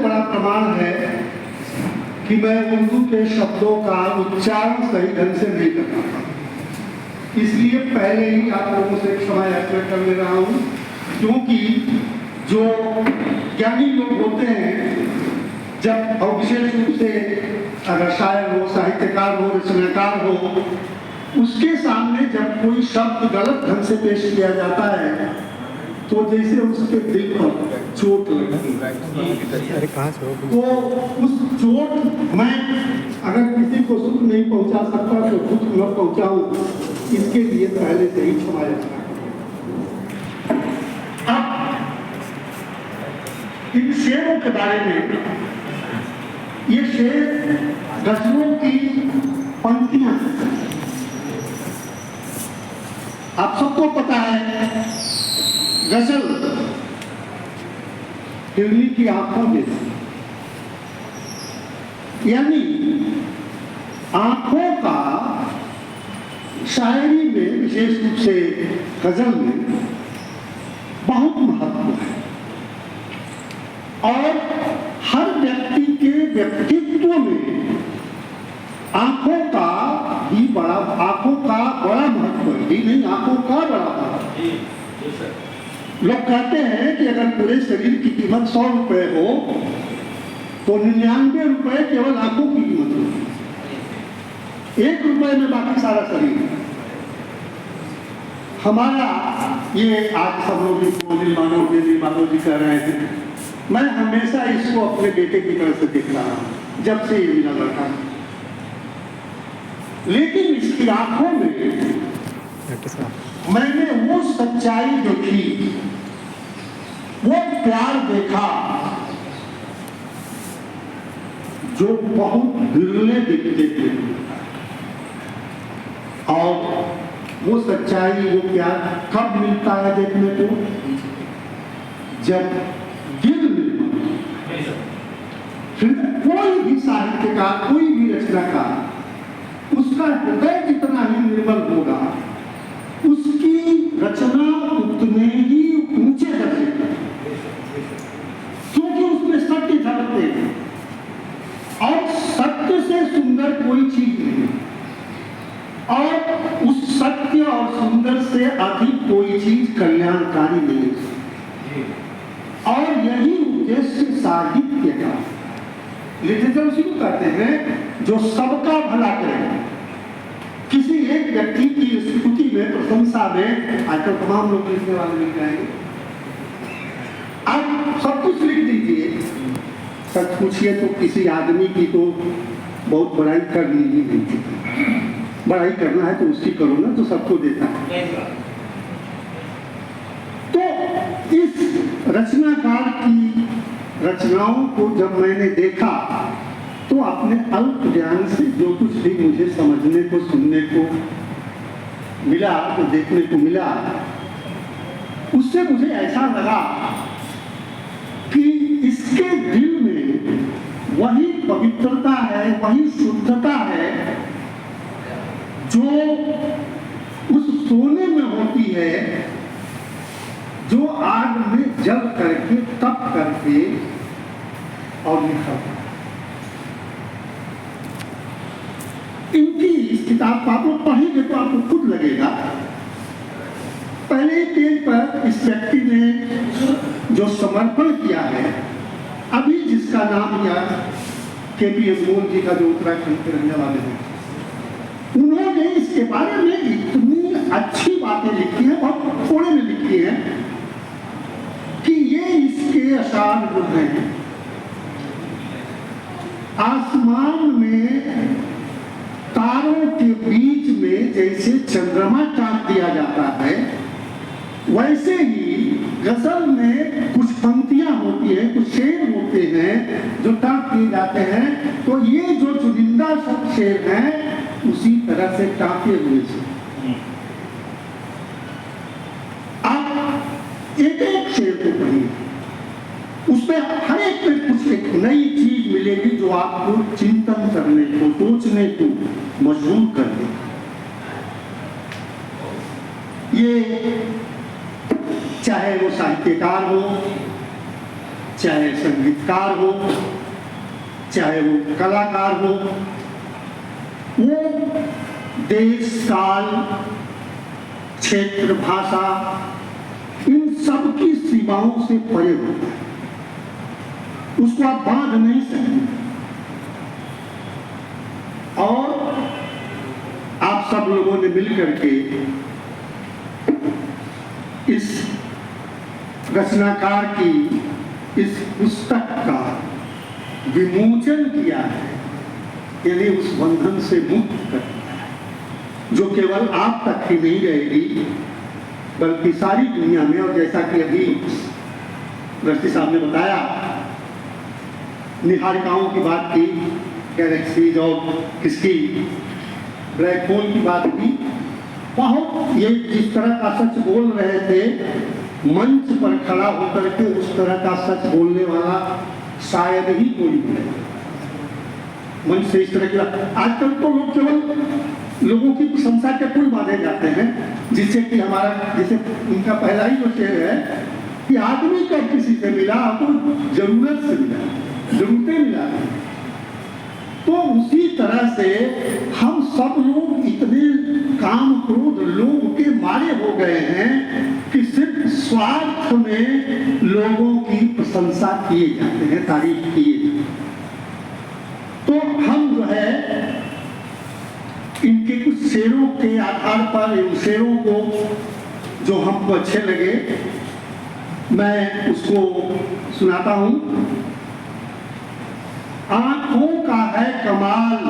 बड़ा प्रमाण है कि मैं उर्दू के शब्दों का उच्चारण सही ढंग से नहीं कर पाता, इसलिए पहले ही आप लोगों से क्षमा याचना कर ले रहा हूँ। क्योंकि जो ज्ञानी लोग होते हैं, जब और विशेष रूप से अगर शायर हो, साहित्यकार हो, रचनाकार हो, उसके सामने जब कोई शब्द गलत ढंग से पेश किया जाता है तो जैसे उसके दिल पर चोट लगती है। तो उस चोट मैं अगर किसी को सुख नहीं पहुंचा सकता तो दुख न पहुंचाऊं, इसके लिए पहले से ही क्षमा याचना। अब इन शेरों के बारे में, ये शेर गजलों की पंक्तियां, आप सबको पता है गजल हिरनी की आंखों जैसी, यानी आंखों का शायरी में, विशेष रूप से गजल में बहुत महत्व है। और हर व्यक्ति के व्यक्तित्व में आंखों का बड़ा महत्व है, ही नहीं, आंखों का बड़ा महत्व। लोग कहते हैं कि अगर पूरे शरीर की कीमत 100 रुपए हो तो 99 रुपए केवल आंखों की कीमत होगी, 1 रुपए में बाकी सारा शरीर। हमारा ये आज सब लोग मानव जी कह रहे हैं, मैं हमेशा इसको अपने बेटे की तरह से देख रहा हूं जब से ये मिला लड़का। लेकिन इसकी आंखों में मैंने वो सच्चाई देखी, वो प्यार देखा जो बहुत विरले दिखते थे। और वो सच्चाई, वो प्यार कब मिलता है देखने को? जब दिल मिलता। फिर कोई भी साहित्यकार, कोई भी रचनाकार, उसका हृदय जितना ही निर्मल होगा, उसकी रचना उतने ही ऊंचे दर्जे पर, क्योंकि उसमें सत्य झलकते हैं। और सत्य से सुंदर कोई चीज नहीं, और उस सत्य और सुंदर से अधिक कोई चीज कल्याणकारी नहीं। और यही उद्देश्य साहित्य का, लिटरेचर उसी को कहते हैं जो सबका भला करे। किसी एक व्यक्ति की स्तुति में, प्रशंसा में, आजकल तमाम लोग लिखने वाले लिख जाएंगे, आप सब कुछ लिख दीजिए, सच पूछिए तो किसी आदमी की तो बहुत बड़ाई करनी ही नहीं थी। बड़ाई करना है तो उसकी करो ना, तो सबको देता है। तो इस रचनाकार की रचनाओं को जब मैंने देखा तो अपने अल्प ज्ञान से जो कुछ भी मुझे समझने को, सुनने को मिला, तो देखने को मिला, उससे मुझे ऐसा लगा कि इसके दिल में वही पवित्रता है, वही शुद्धता है जो उस सोने में होती है, जो आग में जल करके, तप करके और निखरता। इनकी इस किताब को आप लोग पढ़ेंगे तो आपको खुद लगेगा। पहले ही पेज पर इस व्यक्ति ने जो समर्पण किया है, अभी जिसका नाम लिया, के.पी. अजमोल जी का, जो उत्तराखंड के रहने वाले हैं, उन्होंने इसके बारे में इतनी अच्छी बातें लिखी हैं और थोड़े में लिखी हैं कि ये इसके अशार जो हैं, आसमान में तारों के बीच में जैसे चंद्रमा टांग दिया जाता है, वैसे ही गजल में कुछ पंक्तियां होती हैं, कुछ शेर होते हैं जो टांग दिए जाते हैं। तो ये जो चुनिंदा सब शेर हैं, उसी तरह से टांके हुए से आप एक एक शेर को पढ़िए, उसमें हर एक में कुछ एक नई चीज मिलेगी जो आपको चिंतन करने को, सोचने को मजबूर कर दे। ये चाहे वो साहित्यकार हो, चाहे संगीतकार हो, चाहे वो कलाकार हो, वो देश, काल, क्षेत्र, भाषा, इन सब की सीमाओं से परे होता है, उसको आप बांध नहीं सकते। और आप सब लोगों ने मिलकर के इस रचनाकार की इस पुस्तक का विमोचन किया है, यानी उस बंधन से मुक्त कर दिया है, जो केवल आप तक ही नहीं रहेगी बल्कि सारी दुनिया में। और जैसा कि अभी दृष्टि साहब ने बताया, निहारिकाओं की बात की, गैलेक्सीज और किसकी ब्लैक होल की बात की, बहुत ये जिस तरह का सच बोल रहे थे, मंच पर खड़ा होकर के उस तरह का सच बोलने वाला शायद ही कोई मिले। मंच से इस तरह की आजकल तो लोग केवल लोगों की प्रशंसा के पुल बांधे जाते हैं, जिससे कि हमारा, जैसे उनका पहला ही जो शेर है कि आदमी कब किसी से मिला, तो जरूरत से मिला, जरूरतें मिला। तो उसी तरह से हम सब लोग इतने काम क्रोध लोभ के मारे हो गए हैं कि सिर्फ स्वार्थ में लोगों की प्रशंसा किए जाते हैं, तारीफ किए जाते हैं। तो हम जो है इनके कुछ शेरों के आधार पर, इन शेरों को जो हमको अच्छे लगे, मैं उसको सुनाता हूं। आंखों का है कमाल